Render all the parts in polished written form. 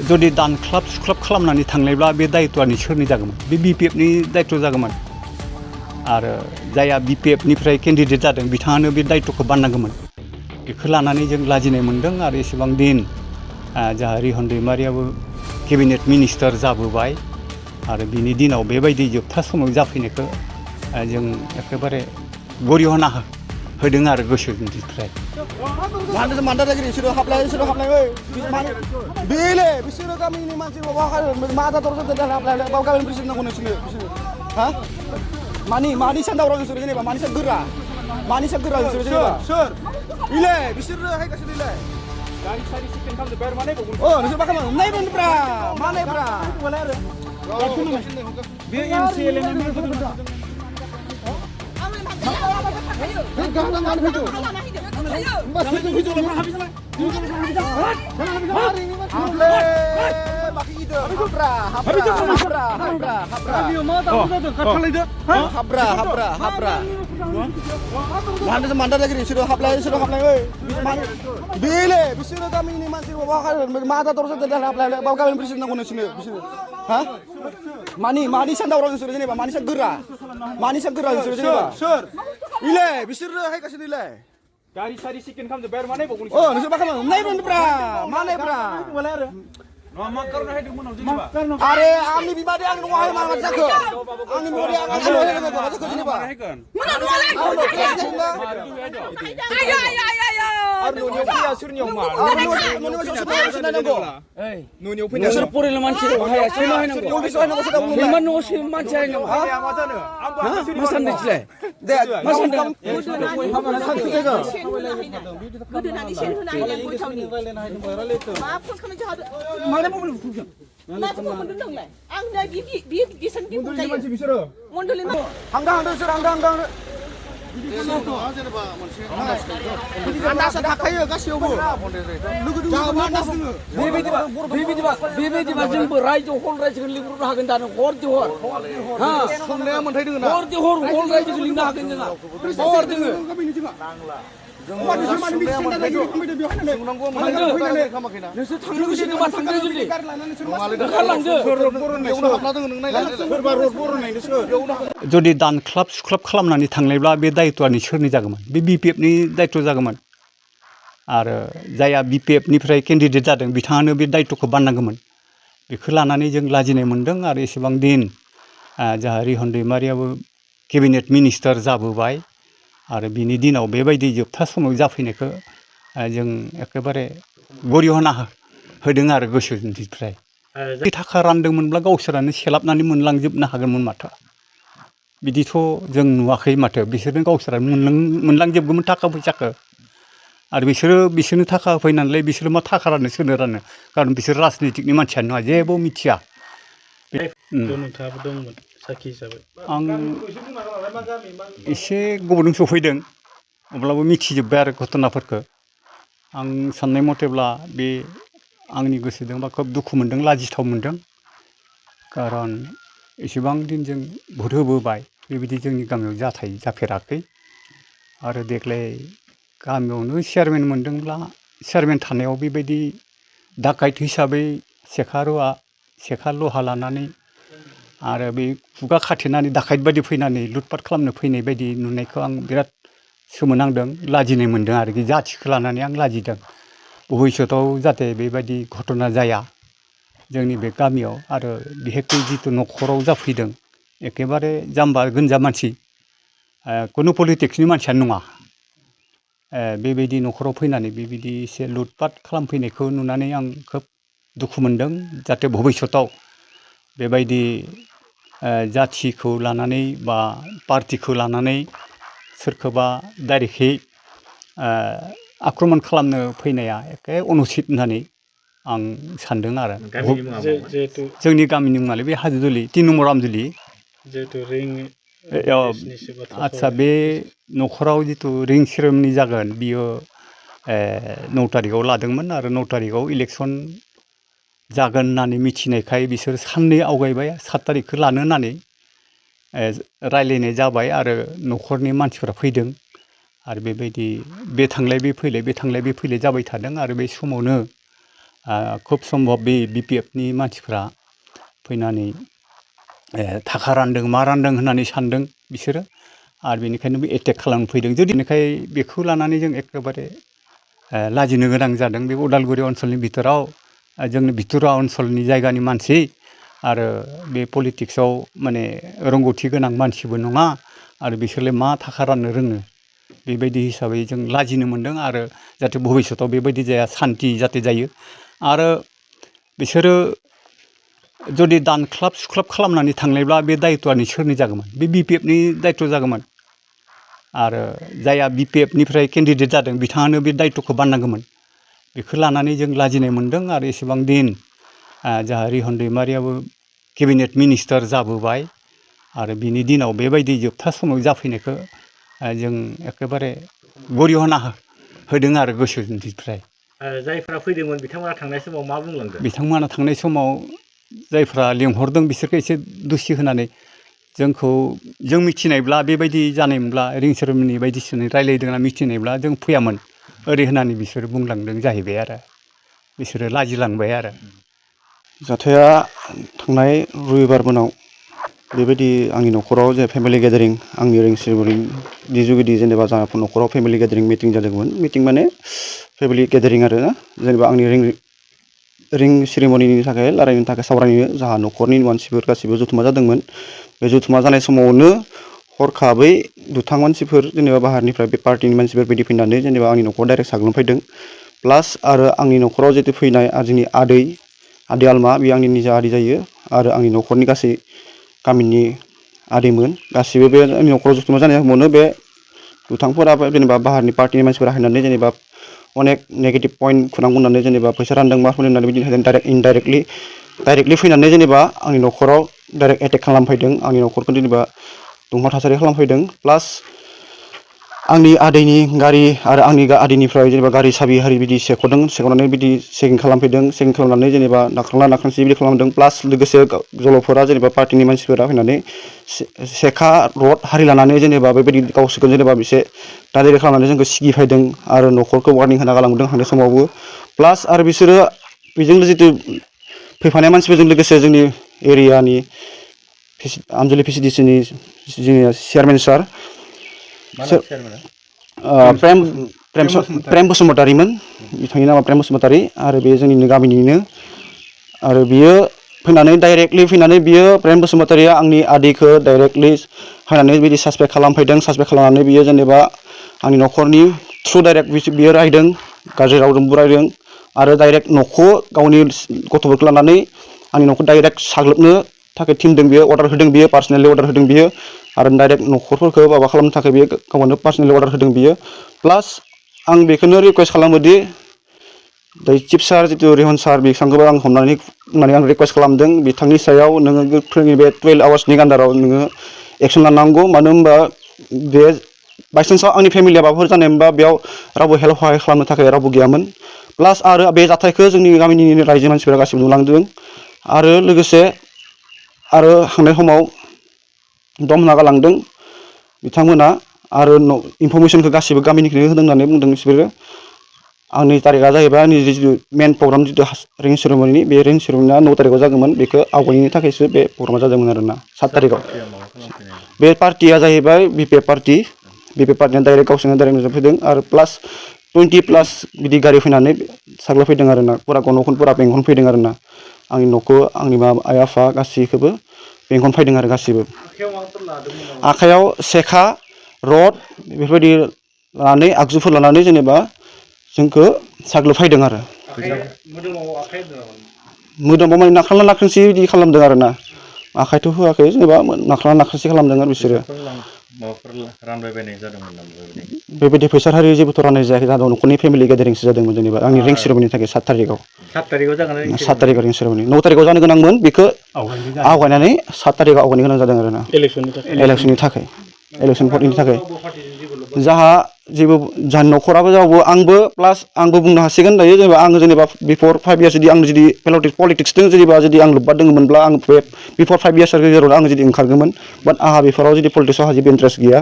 जुदि दानख्लाब सुख्लाब खालामनानै थांनायब्ला बे दायित्वआनि सोरनि जागौमोन बे बिपिएफनि दायित्व जागौमोन आरो जायहा बिपिएफनिफ्राय केन्डिडेट जादों बिथाङानो बे दायित्वखौ बाननांगौमोन बेखौ लानानै जों लाजिनाय मोन्दों आरो एसेबां दिन जाहा रिहन दैमारियाबो केबिनेट मिनिस्टार जाबोबाय आरो बिनि दिनाव बेबायदि जोबथा समाव जाफैनायखौ जों एखेबारे गरिहना होदों आरो गोसोनिफ्राय मानदा नागिरो बिसोरो हाबलाय बेले बिसोरो गामिनि मानसि मा जादर हाबलाय गामिनि प्रेसिडेन्ट नांगौ नोंसोरनो हा मानि सान दावराव नोंसोरो जेनेबा मानि सान गोरा नोंसोरो जेनेबा सोर इले बिसोरो हायगासिनो इले गारि सारि सिकेन खालामजोब्बाय आरो माने नोंसोर मा खालामो नायबोनब्रा मा नायब्रा बे एमसिएल मानदा नागिरो बिसोरो हाबलाय बेले बिसोरो गामिनि मानसि मा जादर हाबलाय गामिनि प्रेसिडेन्ट नांगौ नोंसोरनो हा मानि सान दावराव नोंसोरो जेनेबा मानि सान गोरा नोंसोरो जेनेबा सोर इले बिसोरो हायगासिनो इले गारि सारि सिकेन खालामजोब्बाय आरो माने नोंसोर मा खालामो नायबोनब्रा मा नायब्रा आरे आंनि बिबादि आं न'आवहाय मा जाखो आंनि बिबादि आं जाखो जेनेबा नोंसोर फरायनो मानसि बेबायदिबा जोंबो रायजो हल रायजोखौ लिंहरनो हागोन दानो हरदि हर संनाया मोनथाय दोङो ना हरदि हर हल रायजोखौ लिंनो हागोन जोंहा हर दोङो जुदि दानख्लाब सुख्लाब खालामनानै थांनायब्ला बे दायित्वआनि सोरनि जागौमोन बे बिपिएफनि दायित्व जागौमन आरो जायहा बिपिएफनिफ्राय केन्डिडेट जादों बिथाङानो बे दायित्वखौ बाननांगौमोन बेखौ लानानै जों लाजिनाय मोन्दों आरो एसेबां दिन जाहा रिहन दैमारियाबो केबिनेट मिनिस्टार जाबोबाय आरो बिनि दिनाव बेबायदि जोबथा समाव जाफैनायखौ जों एखेबारे गरिहना होदों आरो गोसोनिफ्राय बे थाखा रानदोंमोनब्ला गावसोरानो सेलाबनानै मोनलांजोबनो हागौमोन माथो बिदिथ' जों नुवाखै माथो बिसोरनो गावसोरानो मोनलांजोबगौमोन थाखा फैसाखौ आरो बिसोरनो थाखा होफैनानैलाय बिसोरो मा थाखा राननो सोरनो राननो खारन बिसोर राजनितिकनि मानसियानो नङा जेबो मिथिया आं एसे गोबावजों सफैदों अब्लाबो मिथिजोब्बाय आरो घटनाफोरखौ आं साननाय मथेब्ला बे आंनि गोसोजोंबा खोब दुखु मोन्दों लाजिथाव मोन्दों खारन एसेबां दिन जों भट होबोबाय बेबायदि जोंनि गामियाव जाफेराखै आरो देग्लाय गामियावनो चेयारमेन मोनदोंब्ला चेयारमेन थानायाव बेबायदि डाकाइट हिसाबै सेखा लहा लानानै आरो बे खुगा खाथेनानै डाकाइट बायदि फैनानै लुटपाट खालामनो फैनाय बायदि नुनायखौ आं बिराद सोमोनांदों लाजिनाय मोन्दों आरोखि जाथिखौ लानानै आं लाजिदों भबिष्यतआव जाहाथे बेबायदि घटना जाया जोंनि बे गामियाव आरो बिहेखे जितु न'खराव जाफैदों एखेबारे जाम्बा गोनजा मानसि कुनु पलिटिक्सनि मानसियानो नङा बेबायदि न'खराव फैनानै बेबायदि एसे लुटपाट खालामफैनायखौ नुनानै आं खोब दुखु मोन्दों जाहाथे भबिष्यतआव बेबायदि जाथिखौ लानानै बा पार्टिखौ लानानै सोरखौबा डाइरेक्टयै आक्रमन खालामनो फैनाया एखे अनुचित होननानै आं सानदों आरो जोंनि गामिनि मुङालाय बे हाजोदुलि 3 नम्बर आमजुलि आदसा बे न'खराव जितु रिं सेरेमनि जागोन बियो 9 तारिखआव लादोंमोन आरो 9 तारिखआव इलेक्सन जागोन होननानै मिथिनायखाय बिसोर साननै आवगायबाय 7 तारिखखौ लानो होननानै रायलायनाय जाबाय आरो न'खरनि मानसिफ्रा फैदों आरो बेबायदि बे थांलाय बे फैलाय बे थांलाय बे फैलाय जाबाय थादों आरो बे समावनो खुब सम्भब बे BPFनि मानसिफ्रा फैनानै थाखा रानदों मा रानदों होननानै सानदों बिसोरो आरो बेनिखायनो बे एटेक खालामनो फैदों जुदि बेनिखाय बेखौ लानानै जों एखेबारे लाजिनो गोनां जादों बे उदालगुरि ओनसोलनि बिथोराव जोंनि बिथुरा ओनसोलनि जायगानि मानसि आरो बे पलिटिक्सआव माने रोंगौथि गोनां मानसिबो नङा आरो बिसोरलाय मा थाखा राननो रोङो बेबायदि हिसाबै जों लाजिनो मोनदों आरो जाहाथे भबिष्यतआव बेबायदि जाया सान्ति जाहाथे जायो आरो बिसोरो जुदि दानख्लाब सुख्लाब खालामनानै थांनायब्ला बे दायित्वआ सोरनि जागौमोन बे BPFनि दायित्व जागौमोन आरो जायहा BPFनिफ्राय केन्डिडेट जादों बिथाङानो बे दायित्वखौ बाननांगौमोन बेखौ लानानै जों लाजिनाय मोनदों आरो एसेबां दिन जोंहा रिहन दैमारियाबो केबिनेट मिनिस्टार जाबोबाय आरो बिनि दिनाव बेबायदि जोबथा समाव जाफैनायखौ जों एखेबारे गरिहना होदों आरो गोसोनिफ्राय जायफ्रा फैदोंमोन बिथांमोना थांनाय समाव मा बुंलांदों बिथांमोना थांनाय समाव जायफ्रा लेंहरदों बिसोरखौ एसे दुसि होनानै जोंखौ जों मिथिनायब्ला बेबायदि जानायमोनब्ला रिं सेरेमनि बायदिसिना रायलायदों होनना मिथिनायब्ला जों फैयामोन ओरै होननानै बिसोर बुंलांदों जाहैबाय आरो बिसोरो लाजिलांबाय आरो जाथाया थांनाय रबिबार मोनाव बेबायदि आंनि न'खराव जे फेमिलि गेदारिं आंनि रिं सेरेमनिनि जुगिदि जेनेबा जोंहा न'खराव फेमिलि गेदारिं मिटिं जादोंमोन मिटिं माने फेमिलि गेदारिं आरो ना जेनेबा आंनि रिं सेरेमनिनि थाखाय रायलायनो थाखाय सावरायनो जोंहा न'खरनि मानसिफोर गासिबो जथुमा जादोंमोन बे जथुमा जानाय समावनो हरखाबै दुथां मानसिफोर जेनेबा बाहेरनिफ्राय बे पार्टिनि मानसिफोर बायदि फैनानै जेनेबा आंनि न'खराव डाइरेक्ट साग्लोबफैदों प्लास आरो आंनि न'खराव जितु फैनाय जोंनि आदै आलमा बे आंनि निजा आदै जायो आरो आंनि न'खरनि गासै गामिनि आदैमोन गासिबो बे आंनि न'खराव जथुमा जानाय समावनो बे दुथांफोरा जेनेबा बाहेरनि पार्टिनि मानसिफोरा हायनानै जेनेबा अनेक नेगेटिभ पइन्ट बुंनानै जेनेबा फैसा रानदों मा होननानै बिदिनो डाइरेक्ट इनडाइरेक्टलि फैनानै जेनेबा आंनि न'खराव डाइरेक्ट एटेक खालामफैदों आंनि न'खरखौ जेनेबा दुंहाव थासारि खालामफैदों प्लास आंनि आदैनि गारि आरो आंनि आदैनिफ्राय जेनेबा गारि साबि हारि बिदि सेख'नानै बिदि चेकिं खालामफैदों चेकिं खालामनानै जेनेबा नाख्रांला नाख्रांसि बिदि खालामदों प्लास लोगोसे जलफोरा जेनेबा पार्टिनि मानसिफोरा फैनानै सेखा रड हारि लानानै जेनेबा बेबायदि गावसोरखौ जेनेबा बिसे टार्गेट खालामनानै जोंखौ सिगिफैदों आरो न'खरखौ वार्निं होना गालांदों थांनाय समावबो प्लास आरो बिसोरो बेजों जितु फैफानाय मानसिफोरजों लोगोसे जोंनि एरियानि आमजुलि PCDCनि जोंनि चेयारमेन सार प्रेम बसुमतारीमोन बिथांनि नामा प्रेम बसुमतारी आरो बे जोंनिनो गामिनिनो आरो बियो फैनानै डाइरेक्टलि फैनानै बियो प्रेम बसुमतारीया आंनि आदैखौ डाइरेक्टलि फैनानै बिदि सासपेक्ट खालामफैदों सासपेक्ट खालामनानै बियो जेनेबा आंनि न'खरनि थ्रु डाइरेक्ट बियो रायदों गाज्रि रावजों बुरायदों आरो डाइरेक्ट न'खौ गावनि गथ'फोरखौ लानानै आंनि न'खौ डाइरेक्ट साग्लोबनो थाखाय थिनदों बियो अर्डार होदों बियो पार्सनेलि अर्डार होदों बियो आरो डाइरेक्ट न'खरफोरखौ माबा खालामनो थाखाय बियो गावनो पार्सनेलि अर्डार होदों बियो प्लास आं बेखौनो रिकुवेस्ट खालामोदि चिफ सार जितु रिहन सार बिथांखौबो आं हमनानै आं रिकुवेस्ट खालामदों बिथांनि सायाव नोङो गोख्रोङै बे 12 आवार्सनि आन्दाराव नोङो एक्सन लानांगौ मानो होनबा बे बायसान्सआव आंनि फेमिलिया माबाफोर जानाय मोनबा बेयाव रावबो हेल्प सहाय खालामनो थाखाय रावबो गैयामोन प्लास आरो बे जाथायखौ जोंनि गामिनि रायजो मानसिफोरा गासिबो नुलांदों आरो लोगोसे आरो थांनाय समाव दम होना गालांदों बिथांमोना आरो इनफरमेसनखौ गासिबो गामिनिफ्रायनो होदों होननानै बुंदों बिसोरो आंनि तारिखआ जाहैबाय आंनि जितु मेन प्रग्राम जितु रिं सेरेमनि बे रिं सेरेमनिया 9 तारिखआव जागौमोन बेखौ आवगायनि थाखायसो बे प्रग्रामा जादोंमोन आरोना 7 तारिखआव बे पार्टिया जाहैबाय BPF पार्टि पार्टिया डाइरेक्ट गावसोरनो डाइरेक्ट नुजाफैदों आरो प्लास 20+ बिदि गारि फैनानै साग्लोबफैदों आरोना पुरा गन'खौनो पुरा बेंखनफैदों आरोना आंनि न'खौ आंनि आइ आफा गासैखौबो बेंखनफैदों आरो गासिबो आखाइयाव सेखा रड बेफोरबायदि लानानै आगजुफोर लानानै जेनेबा जोंखौ साग्लोबफैदों आरो मोदोमाव माने नाख्रांला नाख्रांसि बिदि खालामदों आरोना आखाइथ' होआखै जेनेबा नाख्रांला नाख्रांसि खालामदों आरो बिसोरो बेबायदि फैसा हारि जेबोथ' राननाय जायाखै जादों न'खरनि फेमिलि गेदारिंसो जादोंमोन जेनेबा आंनि रिं सेरेमनिनि थाखाय 7 तारिखआव 7 तारिखआव रिं सेरेमनि 9 तारिखआव जानो गोनांमोन बेखौ आवगायनानै 7 तारिखआव आवगायनो गोनां जादों आरोना इलेक्सननि थाखाय इलेक्सन भटनि थाखाय जाहा जेबो जाहानि न'खराबो जावबो आंबो प्लास आंबो बुंनो हासिगोन दायो जेनेबा आङो जेनेबा बिफर 5 इयार्स जुदि आं जुदि पलिटिक्सजों जुदि आं लोब्बा दङमोनब्ला आं बे बिफर 5 इयार्स गेजेराव आं जुदि ओंखारगौमोन बाट आंहा बेफोराव जुदि पलिटिक्सआव जेबो इन्ट्रेस्ट गैया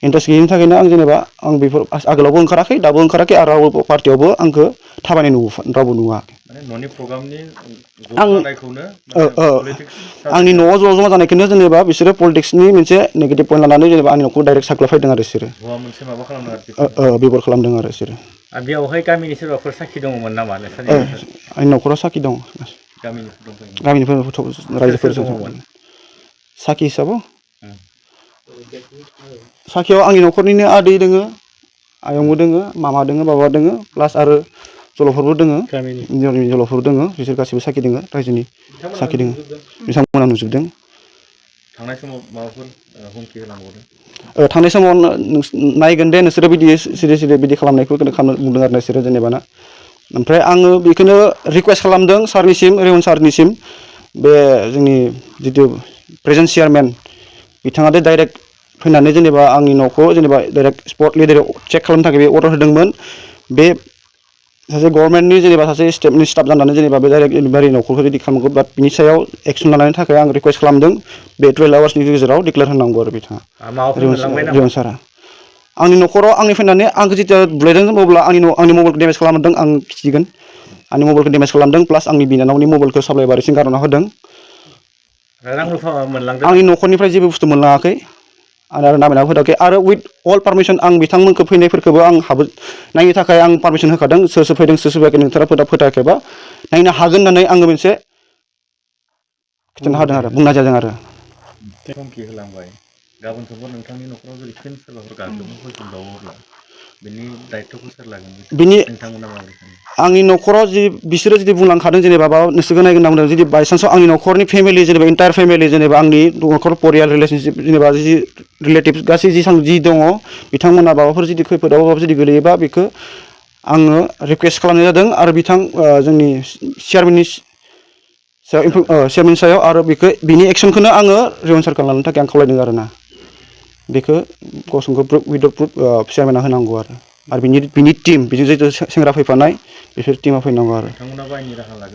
इन्ट्रेस्ट गैयिनि थाखायनो आं जेनेबा आं बेफोर आगोलावबो ओंखाराखै दाबो ओंखाराखै आरो रावबो पार्टियावबो आंखौ थाबायनाय रावबो नुवाखै माने न'नि प्रग्रामनि आं जौगानायखौनो आंनि न'आव जमा जानायखौनो जेनेबा बिसोरो पलिटिक्सनि मोनसे नेगेटिभ पइन्ट लानानै जेनेबा आंनि न'खौ डाइरेक्ट साख्लाफैदों आरो बिसोरो हौवा मोनसे माबा खालामदों आरो बेबर खालामदों आरो बिसोरो बेयावहाय गामिनि सोरबाफोर साखि दङमोन नामा नोंसोरनि आंनि न'खराव साखि दं गामिनिफोर दंफायोमोन गामिनिफोर रायजोफोरजों दङमोन साखि हिसाबाव साखियाव आंनि न'खरनिनो आदै दोङो आयंबो दोङो मामा दोङो बाबा दोङो प्लास आरो जलफोरबो दोङो गामिनि जलफोर दोङो बिसोर गासिबो साखि दोङो रायजोनि साखि दोङो बिथांमोना नुजोबदों थांनाय समाव माबाफोर हुमखि होलांबावदों थांनाय समाव नायगोन दे नोंसोरो बिदि सिरि बिदि खालामनायखौ खालामनो बुंदों आरो नोंसोरो जेनेबा ना ओमफ्राय आङो बेखौनो रिकुवेस्ट खालामदों सारनिसिम रेवन सारनिसिम बे जोंनि जितु प्रेजेन्ट चेयारमेन बिथाङा दे डाइरेक्ट फैनानै जेनेबा आंनि न'खौ जेनेबा डाइरेक्ट स्पट लिडाराव चेक खालामनो थाखाय बे अर्डार होदोंमोन बे सासे गभर्नमेन्टनि जेनेबा सासे स्टेटनि स्टाफ जानानै जेनेबा बे डाइरेक्ट बारि न'खरखौ जुदि खालामगौ बाट बिनि सायाव एक्सन लानायनि थाखाय आं रिकुवेस्ट खालामदों बे 12 आवार्सनि गेजेराव डिक्लेयार होनांगौ आरो बिथाङा रेवन सारा आंनि न'खराव आंनि फैनानै आंखौ जेथिया बुलायदों अब्ला आंनि मबाइलखौ डेमेज खालामदों आं खिथिगोन आंनि मबाइलखौ डेमेज खालामदों प्लास आंनि बिनानावनि मबाइलखौ साप्लाइ बारिसिं गारना होदों रां रुफा मोनलांदों आंनि न'खरनिफ्राय जेबो बुस्थु मोनलाङाखै आरो नामायना होदाखै आरो उइथ अल पारमिसन आं बिथांमोनखौ फैनायफोरखौबो आं नायनो थाखाय आं पारमिसन होखादों सोर सोर फैदों सोर सोर फैयाखै नोंथारा फोथायाखैबा नायनो हागोन होननानै आङो मोनसे खिन्थानो हादों आरो बुंनाय जादों आरो हुमखि होलांबाय गाबोन समफोर नोंथांनि न'खराव जुदि फिन सोरबाफोर गाग्लोबनो फैफिनबावोब्ला बिनि दायित्वखौ सोर लागोन नोंथांमोना माबोरै सानो आंनि न'खराव जि बिसोरो जुदि बुंलांखादों जेनेबा नोंसोरखौ नायगोन होनना बुंदों जुदि बायसान्सआव आंनि न'खरनि फेमिलि जेनेबा इन्टायार फेमिलि जेनेबा आंनि न'खर परियाल रिलेसनशिप जेनेबा जि रिलेटिभ्स गासै जि दङ बिथांमोना माबाफोर जुदि खैफोदाव जुदि गोलैयोबा बेखौ आङो रिकुवेस्ट खालामनाय जादों आरो जोंनि चेयारमेननि सायाव आरो बिनि एक्सनखौनो आङो रेवन सारखौ लानो थाखाय आं खावलायदों आरो ना बेखौ गसंखौ उइदाउट प्रुफ चेयारमेना होनांगौ आरो बिनि टीम बिजों जिथु सेंग्रा फैफानाय बिसोर टीमा फैनांगौ आरो बिथांमोनाबो आयेननि राहा लागोन